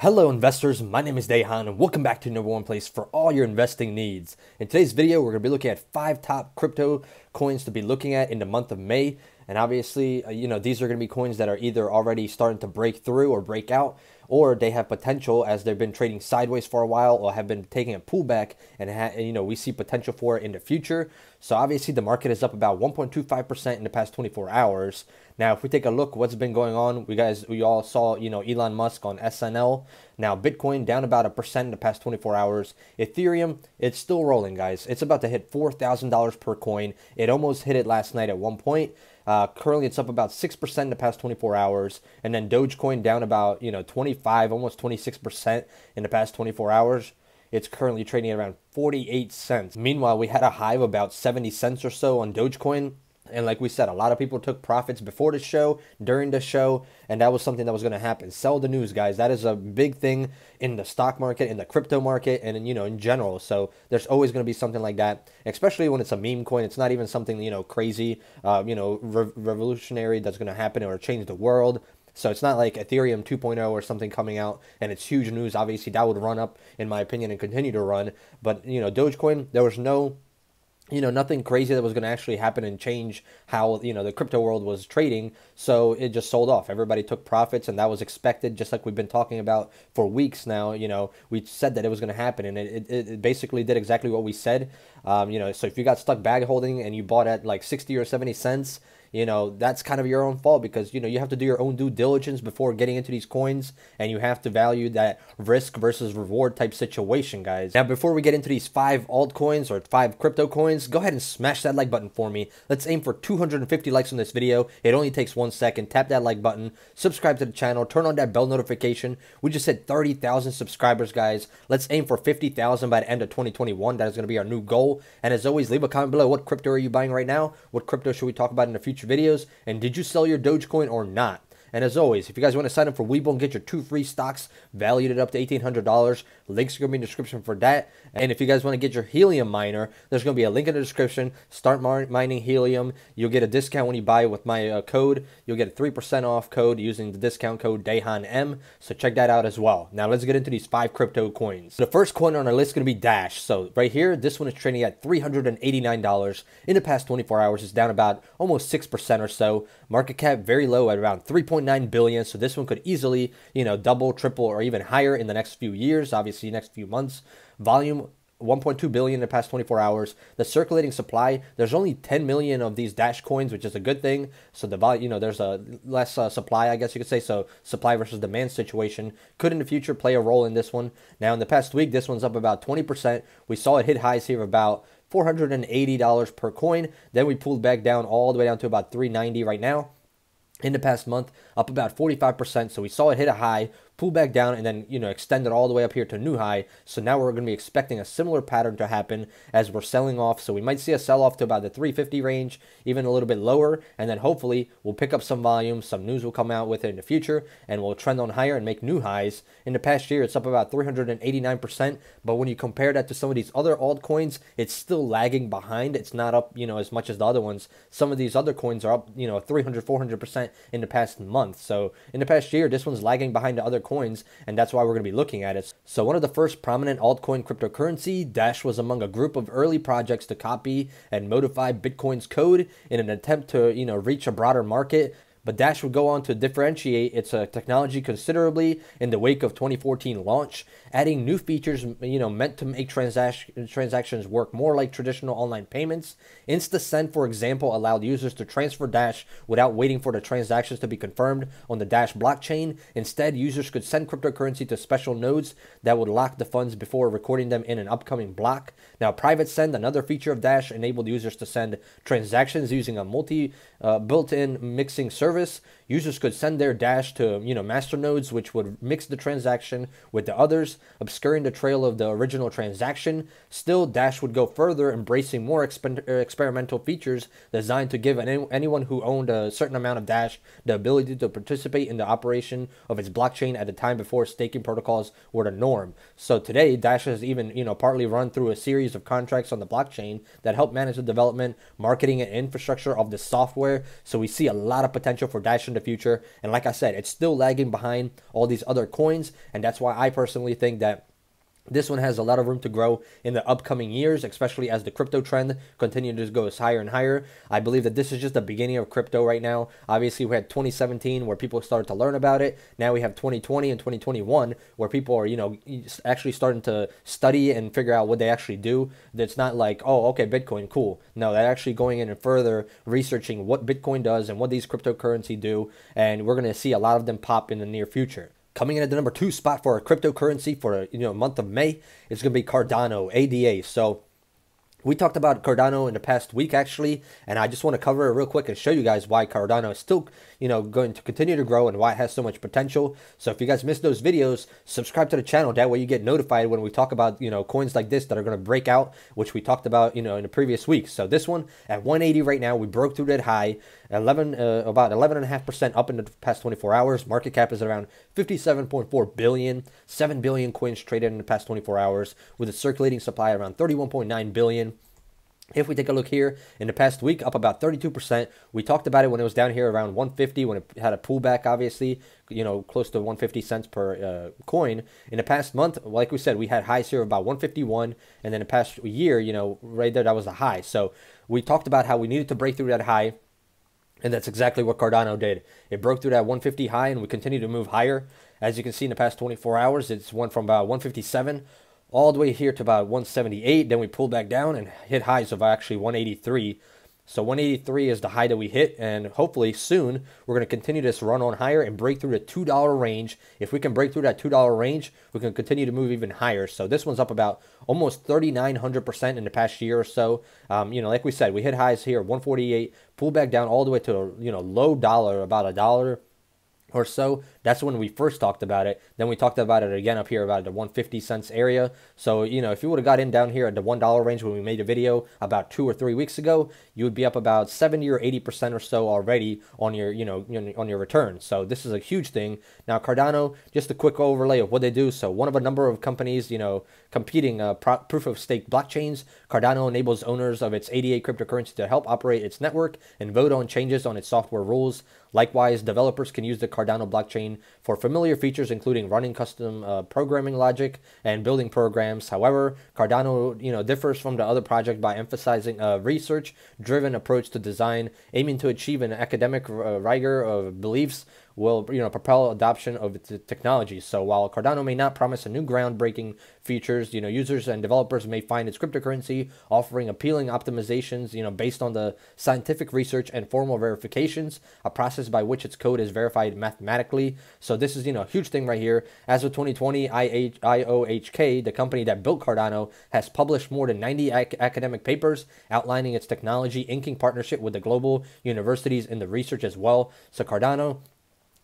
Hello investors, my name is Dehan and welcome back to the #1 place for all your investing needs. In today's video, we're going to be looking at 5 top crypto coins to be looking at in the month of May. And obviously, these are going to be coins that are either already starting to break through or break out, or they have potential as they've been trading sideways for a while or have been taking a pullback and we see potential for it in the future. So obviously the market is up about 1.25% in the past 24 hours. Now, if we take a look what's been going on, we all saw, Elon Musk on SNL. Now, Bitcoin down about 1% in the past 24 hours. Ethereum, it's still rolling, guys. It's about to hit $4,000 per coin. It almost hit it last night at one point. Currently, it's up about 6% in the past 24 hours. And then Dogecoin down about, 25, almost 26% in the past 24 hours. It's currently trading at around 48 cents. Meanwhile, we had a high of about 70 cents or so on Dogecoin. And like we said, a lot of people took profits before the show, during the show, and that was something that was going to happen. Sell the news, guys. That is a big thing in the stock market, in the crypto market, and in general. So there's always going to be something like that, especially when it's a meme coin. It's not even something, crazy, revolutionary that's going to happen or change the world. So it's not like Ethereum 2.0 or something coming out and it's huge news. Obviously, that would run up, in my opinion, and continue to run. But, Dogecoin, there was nothing crazy that was going to actually happen and change how, the crypto world was trading. So it just sold off. Everybody took profits and that was expected, just like we've been talking about for weeks now. We said that it was going to happen and it basically did exactly what we said. So if you got stuck bag holding and you bought at like 60 or 70 cents, that's kind of your own fault because, you have to do your own due diligence before getting into these coins and you have to value that risk versus reward type situation, guys. Now, before we get into these 5 altcoins or 5 crypto coins, go ahead and smash that like button for me. Let's aim for 250 likes on this video. It only takes 1 second. Tap that like button, subscribe to the channel, turn on that bell notification. We just hit 30,000 subscribers, guys. Let's aim for 50,000 by the end of 2021. That is going to be our new goal. And as always, leave a comment below. What crypto are you buying right now? What crypto should we talk about in the future videos? And did you sell your Dogecoin or not? And as always, if you guys want to sign up for Webull and get your 2 free stocks valued at up to $1,800, links are going to be in the description for that. And if you guys want to get your Helium miner, there's going to be a link in the description. Start mining Helium. You'll get a discount when you buy it with my code. You'll get a 3% off code using the discount code DEHANM. So check that out as well. Now let's get into these 5 crypto coins. The first coin on our list is going to be Dash. So right here, this one is trading at $389. In the past 24 hours, it's down about almost 6% or so. Market cap very low at around 3.9 billion. So this one could easily, double, triple, or even higher in the next few years, obviously next few months. Volume 1.2 billion in the past 24 hours. The circulating supply, there's only 10 million of these Dash coins, which is a good thing. So the volume, there's a less supply, I guess you could say. So supply versus demand situation could in the future play a role in this one. Now in the past week, this one's up about 20%. We saw it hit highs here of about $480 per coin. Then we pulled back down all the way down to about $390 right now. In the past month, up about 45%. So we saw it hit a high, pull back down, and then, extend it all the way up here to a new high. So now we're going to be expecting a similar pattern to happen as we're selling off. So we might see a sell-off to about the 350 range, even a little bit lower. And then hopefully we'll pick up some volume. Some news will come out with it in the future, and we'll trend on higher and make new highs. In the past year, it's up about 389%. But when you compare that to some of these other altcoins, it's still lagging behind. It's not up, as much as the other ones. Some of these other coins are up, 300, 400% in the past month. So in the past year, this one's lagging behind the other coins, and that's why we're going to be looking at it. So one of the first prominent altcoin cryptocurrency, Dash was among a group of early projects to copy and modify Bitcoin's code in an attempt to, reach a broader market. But Dash would go on to differentiate its technology considerably in the wake of 2014 launch, adding new features, meant to make transactions work more like traditional online payments. InstaSend, for example, allowed users to transfer Dash without waiting for the transactions to be confirmed on the Dash blockchain. Instead, users could send cryptocurrency to special nodes that would lock the funds before recording them in an upcoming block. Now, Private Send, another feature of Dash, enabled users to send transactions using a built-in mixing service. Users could send their Dash to, master nodes, which would mix the transaction with the others, obscuring the trail of the original transaction. Still, Dash would go further, embracing more experimental features designed to give anyone who owned a certain amount of Dash the ability to participate in the operation of its blockchain at a time before staking protocols were the norm. So today, Dash has even, partly run through a series of contracts on the blockchain that help manage the development, marketing, and infrastructure of the software. So we see a lot of potential for Dash in the future. And like I said, it's still lagging behind all these other coins, and that's why I personally think that this one has a lot of room to grow in the upcoming years, especially as the crypto trend continues to go higher and higher. I believe that this is just the beginning of crypto right now. Obviously, we had 2017 where people started to learn about it. Now we have 2020 and 2021 where people are, actually starting to study and figure out what they actually do. It's not like, oh, okay, Bitcoin, cool. No, they're actually going in and further researching what Bitcoin does and what these cryptocurrency do. And we're going to see a lot of them pop in the near future. Coming in at the number 2 spot for a cryptocurrency for month of May, it's going to be Cardano, ADA. So we talked about Cardano in the past week, actually, and I just want to cover it real quick and show you guys why Cardano is still, going to continue to grow and why it has so much potential. So if you guys missed those videos, subscribe to the channel. That way you get notified when we talk about, coins like this that are going to break out, which we talked about, in the previous week. So this one at 180 right now, we broke through that high, about 11.5% up in the past 24 hours. Market cap is around 57.4 billion, 7 billion coins traded in the past 24 hours with a circulating supply around 31.9 billion. If we take a look here in the past week, up about 32%. We talked about it when it was down here around 150, when it had a pullback, obviously, close to 150 cents per coin. In the past month, like we said, we had highs here of about 151, and then the past year, right there, that was the high. So we talked about how we needed to break through that high, and that's exactly what Cardano did. It broke through that 150 high, and we continue to move higher. As you can see in the past 24 hours, it's went from about 157 all the way here to about 178. Then we pulled back down and hit highs of actually 183. So 183 is the high that we hit, and hopefully soon we're going to continue this run on higher and break through the $2 range. If we can break through that $2 range, we can continue to move even higher. So this one's up about almost 3,900% in the past year or so. Like we said, we hit highs here 148, pulled back down all the way to low dollar, about $1 or so. That's when we first talked about it. Then we talked about it again up here about the 150 cents area. So, if you would have got in down here at the $1 range when we made a video about 2 or 3 weeks ago, you would be up about 70 or 80% or so already on your, on your return. So this is a huge thing. Now, Cardano, just a quick overlay of what they do. So one of a number of companies, competing proof of stake blockchains, Cardano enables owners of its ADA cryptocurrency to help operate its network and vote on changes on its software rules. Likewise, developers can use the Cardano blockchain for familiar features, including running custom programming logic and building programs. However, Cardano, differs from the other project by emphasizing a research-driven approach to design, aiming to achieve an academic rigor of beliefs will propel adoption of its technology. So while Cardano may not promise a new groundbreaking features, users and developers may find its cryptocurrency offering appealing optimizations, based on the scientific research and formal verifications, a process by which its code is verified mathematically. So this is, a huge thing right here. As of 2020, IOHK, the company that built Cardano, has published more than 90 academic papers outlining its technology, inking partnership with the global universities in the research as well. So Cardano,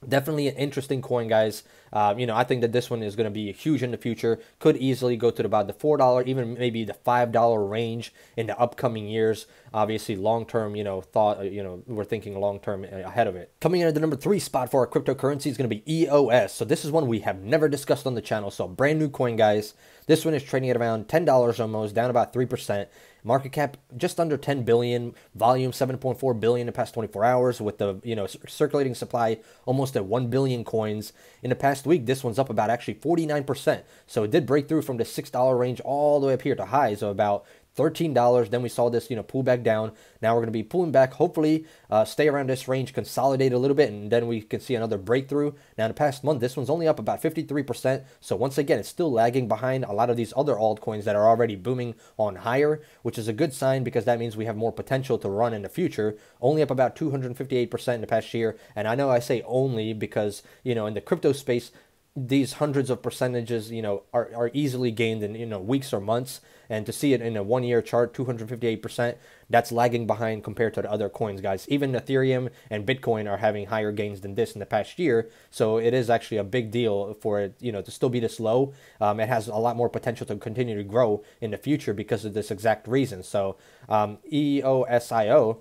definitely an interesting coin, guys. I think that this one is going to be huge in the future. Could easily go to about the $4, even maybe the $5 range in the upcoming years. Obviously, long-term, we're thinking long-term ahead of it. Coming in at the number 3 spot for our cryptocurrency is going to be EOS. So this is one we have never discussed on the channel. So brand new coin, guys. This one is trading at around $10 almost, down about 3%. Market cap just under 10 billion, volume 7.4 billion in the past 24 hours, with the circulating supply almost at 1 billion coins. In the past week, this one's up about actually 49%. So it did break through from the $6 range all the way up here to highs of about $13. Then we saw this, pull back down. Now we're going to be pulling back, hopefully stay around this range, consolidate a little bit, and then we can see another breakthrough. Now in the past month, this one's only up about 53%. So once again, it's still lagging behind a lot of these other altcoins that are already booming on higher, which is a good sign because that means we have more potential to run in the future. Only up about 258% in the past year. And I know I say only because, in the crypto space, these hundreds of percentages, are easily gained in, weeks or months. And to see it in a 1-year chart, 258%, that's lagging behind compared to the other coins, guys. Even Ethereum and Bitcoin are having higher gains than this in the past year. So it is actually a big deal for it, to still be this low. It has a lot more potential to continue to grow in the future because of this exact reason. So EOSIO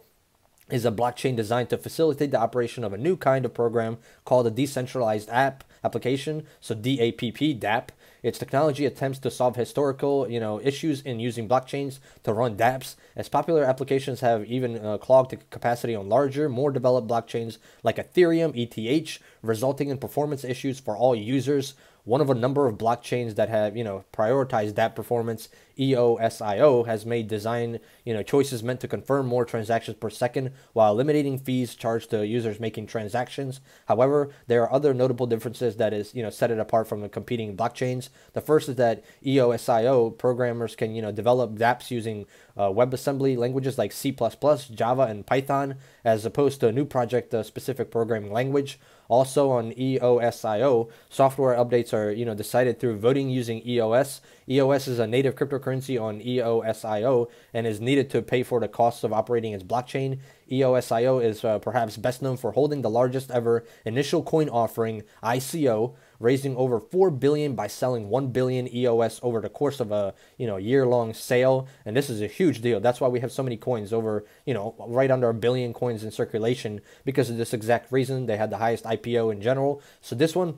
is a blockchain designed to facilitate the operation of a new kind of program called a decentralized application, so DAPP, DApp. Its technology attempts to solve historical, issues in using blockchains to run dApps, as popular applications have even clogged the capacity on larger, more developed blockchains like Ethereum, ETH, resulting in performance issues for all users. One of a number of blockchains that have, prioritized that performance, EOSIO, has made design, choices meant to confirm more transactions per second while eliminating fees charged to users making transactions. However, there are other notable differences that is, set it apart from the competing blockchains. The first is that EOSIO programmers can, develop dApps using WebAssembly languages like C++, Java, and Python, as opposed to a new project-specific programming language. Also on EOSIO, software updates are, decided through voting using EOS. EOS is a native cryptocurrency on EOSIO and is needed to pay for the costs of operating its blockchain. EOSIO is perhaps best known for holding the largest ever initial coin offering, ICO, raising over $4 billion by selling 1 billion EOS over the course of a year-long sale. And this is a huge deal. That's why we have so many coins, over right under 1 billion coins in circulation, because of this exact reason. They had the highest IPO in general. So this one,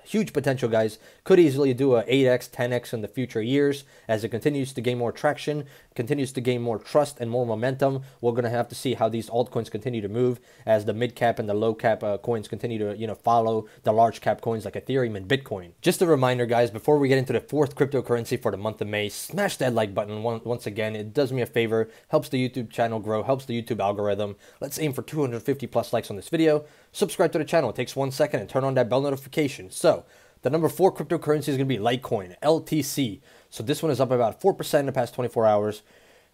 huge potential, guys. Could easily do a 8x, 10x in the future years as it continues to gain more traction, continues to gain more trust and more momentum. We're going to have to see how these altcoins continue to move as the mid cap and the low cap coins continue to follow the large cap coins like Ethereum and Bitcoin. Just a reminder, guys, before we get into the fourth cryptocurrency for the month of May, smash that like button once again. It does me a favor, helps the YouTube channel grow, helps the YouTube algorithm. Let's aim for 250 plus likes on this video. Subscribe to the channel. It takes 1 second, and turn on that bell notification. So the number 4 cryptocurrency is going to be Litecoin, LTC. So this one is up about 4% in the past 24 hours.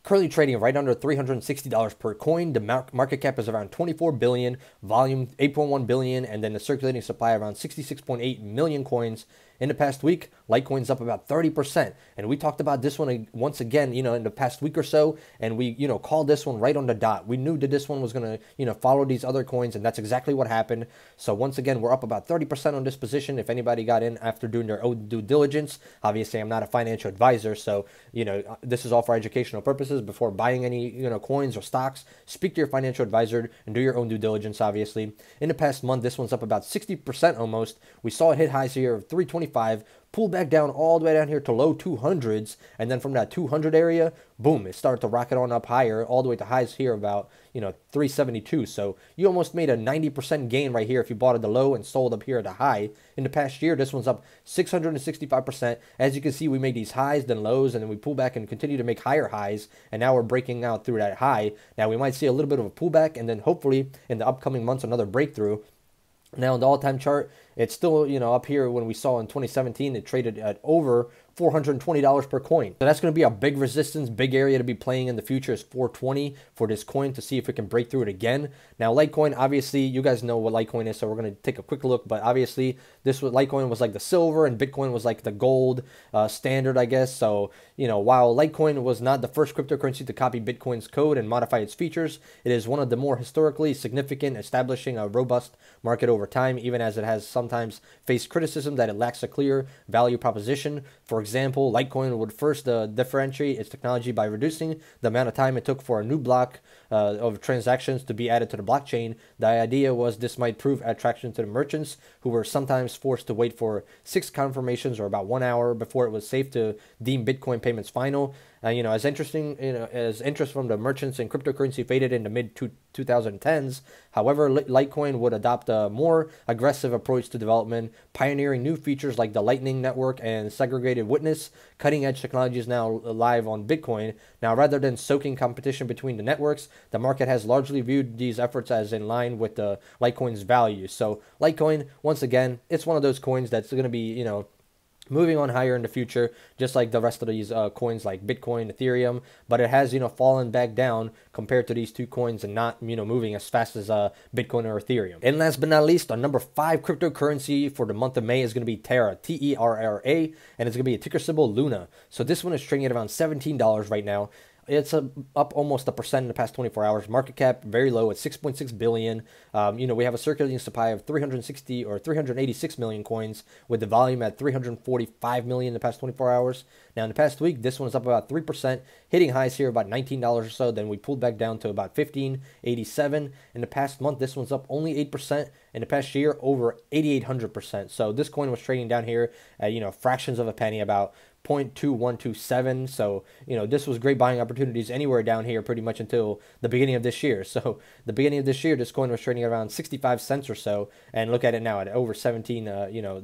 Currently trading right under $360 per coin. The market cap is around 24 billion, volume 8.1 billion, and then the circulating supply around 66.8 million coins. In the past week, Litecoin's up about 30%. And we talked about this one once again, in the past week or so, and we, called this one right on the dot. We knew that this one was going to, follow these other coins, and that's exactly what happened. So once again, we're up about 30% on this position. If anybody got in after doing their own due diligence, obviously I'm not a financial advisor, so, this is all for educational purposes. Before buying any, coins or stocks, speak to your financial advisor and do your own due diligence, obviously. In the past month, this one's up about 60% almost. We saw it hit highs here of 325, pulled back down all the way down here to low 200s, and then from that 200 area, boom, it started to rocket on up higher, all the way to highs here about 372. So you almost made a 90% gain right here if you bought at the low and sold up here at the high. In the past year, this one's up 665%. As you can see, we made these highs, then lows, and then we pull back and continue to make higher highs, and now we're breaking out through that high. Now we might see a little bit of a pullback, and then hopefully in the upcoming months another breakthrough. Now, in the all-time chart, it's still, up here when we saw in 2017, it traded at over $420 per coin. So that's going to be a big resistance, big area to be playing in the future is 420 for this coin to see if it can break through it again. Now, Litecoin, obviously, you guys know what Litecoin is, so we're going to take a quick look. But obviously, Litecoin was like the silver and Bitcoin was like the gold standard, I guess. So, while Litecoin was not the first cryptocurrency to copy Bitcoin's code and modify its features, it is one of the more historically significant, establishing a robust market over time, even as it has sometimes faced criticism that it lacks a clear value proposition. For example, Litecoin would first differentiate its technology by reducing the amount of time it took for a new block of transactions to be added to the blockchain. The idea was this might prove attraction to the merchants, who were sometimes forced to wait for 6 confirmations or about 1 hour before it was safe to deem Bitcoin payments final. As interest from the merchants in cryptocurrency faded in the mid-2010s, however, Litecoin would adopt a more aggressive approach to development, pioneering new features like the Lightning Network and segregated witness. Cutting-edge technology is now live on Bitcoin. Now, rather than soaking competition between the networks, the market has largely viewed these efforts as in line with the Litecoin's value. So Litecoin, once again, it's one of those coins that's going to be, moving on higher in the future, just like the rest of these coins like Bitcoin, Ethereum, but it has, fallen back down compared to these two coins and not, moving as fast as Bitcoin or Ethereum. And last but not least, our number 5 cryptocurrency for the month of May is going to be Terra, T-E-R-R-A, and it's going to be a ticker symbol Luna. So this one is trading at around $17 right now. It's up almost 1% in the past 24 hours. Market cap very low at 6.6 billion. We have a circulating supply of 360 or 386 million coins, with the volume at 345 million in the past 24 hours. Now, in the past week, this one is up about 3%, hitting highs here about $19 or so. Then we pulled back down to about $15.87. In the past month, this one's up only 8%, in the past year over 8,800%. So this coin was trading down here at, fractions of a penny, about 0.2127. So, this was great buying opportunities anywhere down here pretty much until the beginning of this year. So the beginning of this year, this coin was trading around 65 cents or so, and look at it now at over 17,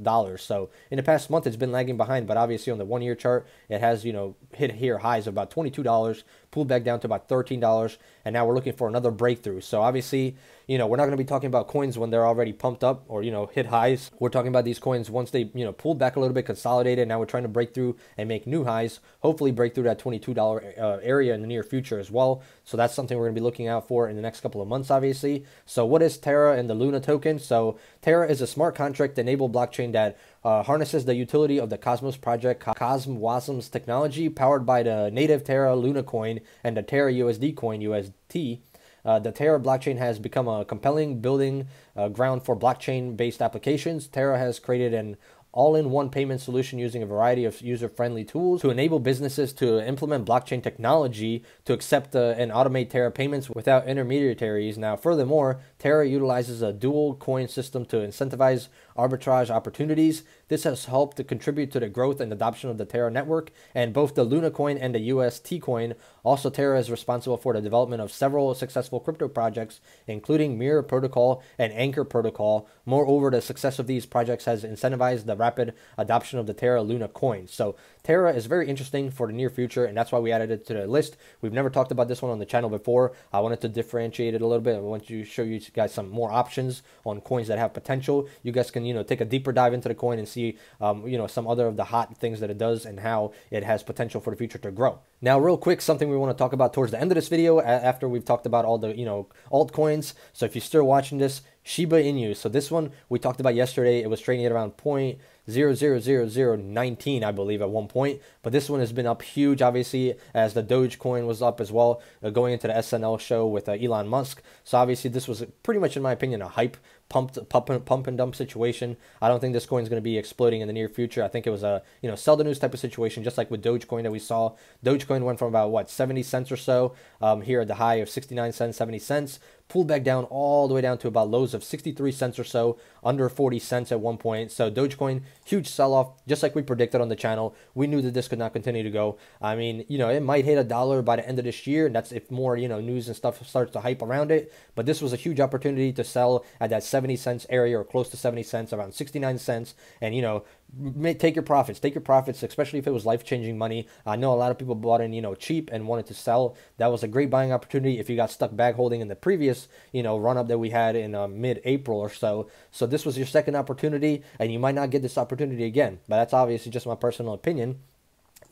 dollars. So in the past month, it's been lagging behind, but obviously on the 1 year chart, it has, hit here highs of about $22, pulled back down to about $13, and now we're looking for another breakthrough. So obviously, we're not going to be talking about coins when they're already pumped up or, hit highs. We're talking about these coins once they, pulled back a little bit, consolidated. Now we're trying to break through and make new highs, hopefully break through that $22 area in the near future as well. So that's something we're going to be looking out for in the next couple of months, obviously. So what is Terra and the Luna token? So Terra is a smart contract-enabled blockchain that harnesses the utility of the Cosmos project, Cosmwasm's technology, powered by the native Terra Luna coin and the Terra USD coin, UST. The Terra blockchain has become a compelling building ground for blockchain-based applications. Terra has created an all-in-one payment solution using a variety of user-friendly tools to enable businesses to implement blockchain technology to accept and automate Terra payments without intermediaries. Now, furthermore, Terra utilizes a dual coin system to incentivize arbitrage opportunities. This has helped to contribute to the growth and adoption of the Terra network, and both the Luna coin and the UST coin. Also, Terra is responsible for the development of several successful crypto projects, including Mirror Protocol and ANKR Protocol. Moreover, the success of these projects has incentivized the rapid adoption of the Terra Luna coin. So Terra is very interesting for the near future, and that's why we added it to the list. We've never talked about this one on the channel before. I wanted to differentiate it a little bit. I want to show you guys some more options on coins that have potential. You guys can, take a deeper dive into the coin and see, some other of the hot things that it does and how it has potential for the future to grow. Now, real quick, something we want to talk about towards the end of this video after we've talked about all the, altcoins. So if you're still watching this, Shiba Inu. So this one we talked about yesterday. It was trading at around 0.000019, I believe, at one point. But this one has been up huge, obviously, as the Dogecoin was up as well, going into the SNL show with Elon Musk. So obviously, this was pretty much, in my opinion, a hype pump and dump situation. I don't think this coin is going to be exploding in the near future. I think it was a sell the news type of situation, just like with Dogecoin that we saw. Dogecoin went from about 70 cents or so here at the high of 69 cents, 70 cents. Pulled back down all the way down to about lows of 63 cents or so, under 40 cents at one point. So Dogecoin, huge sell-off, just like we predicted on the channel. We knew that this could not continue to go. I mean, it might hit $1 by the end of this year, and that's if more, news and stuff starts to hype around it. But this was a huge opportunity to sell at that 70 cents area or close to 70 cents, around 69 cents, and, take your profits, especially if it was life-changing money. I know a lot of people bought in, cheap and wanted to sell. That was a great buying opportunity if you got stuck bag holding in the previous, run-up that we had in mid-April or so. So this was your second opportunity, and you might not get this opportunity again. But that's obviously just my personal opinion.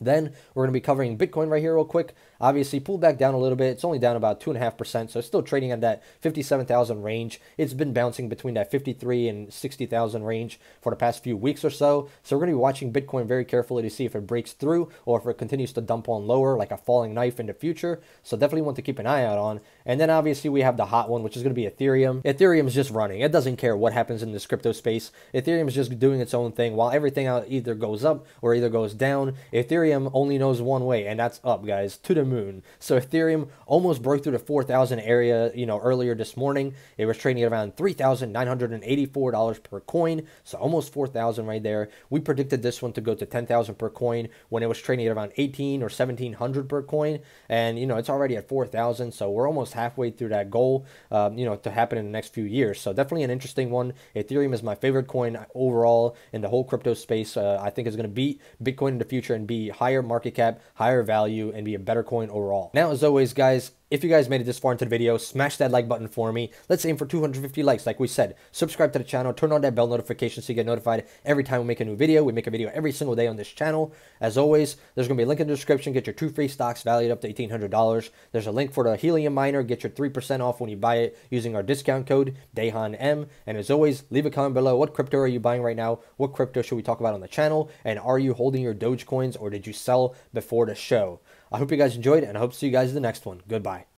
Then we're going to be covering Bitcoin right here real quick. Obviously, pulled back down a little bit. It's only down about 2.5%, so it's still trading at that 57,000 range. It's been bouncing between that 53 and 60,000 range for the past few weeks or so. So we're going to be watching Bitcoin very carefully to see if it breaks through or if it continues to dump on lower like a falling knife in the future. So definitely want to keep an eye out on. And then obviously we have the hot one, which is going to be Ethereum. Ethereum is just running. It doesn't care what happens in this crypto space. Ethereum is just doing its own thing. While everything else either goes up or either goes down, Ethereum only knows one way, and that's up, guys, to the moon. So Ethereum almost broke through the 4,000 area, earlier this morning. It was trading at around $3,984 per coin, so almost 4,000 right there. We predicted this one to go to 10,000 per coin when it was trading at around 18 or 1,700 per coin, and it's already at 4,000. So we're almost halfway through that goal, to happen in the next few years. So definitely an interesting one. Ethereum is my favorite coin overall in the whole crypto space. I think it's going to beat Bitcoin in the future and be higher market cap, higher value, and be a better coin overall. Now, as always, guys, if you guys made it this far into the video, smash that like button for me. Let's aim for 250 likes, like we said. Subscribe to the channel, turn on that bell notification so you get notified every time we make a new video. We make a video every single day on this channel. As always, there's going to be a link in the description. Get your 2 free stocks valued up to $1,800. There's a link for the Helium miner. Get your 3% off when you buy it using our discount code, DAYHANM. And as always, leave a comment below. What crypto are you buying right now? What crypto should we talk about on the channel? And are you holding your Dogecoins, or did you sell before the show? I hope you guys enjoyed, and I hope to see you guys in the next one. Goodbye.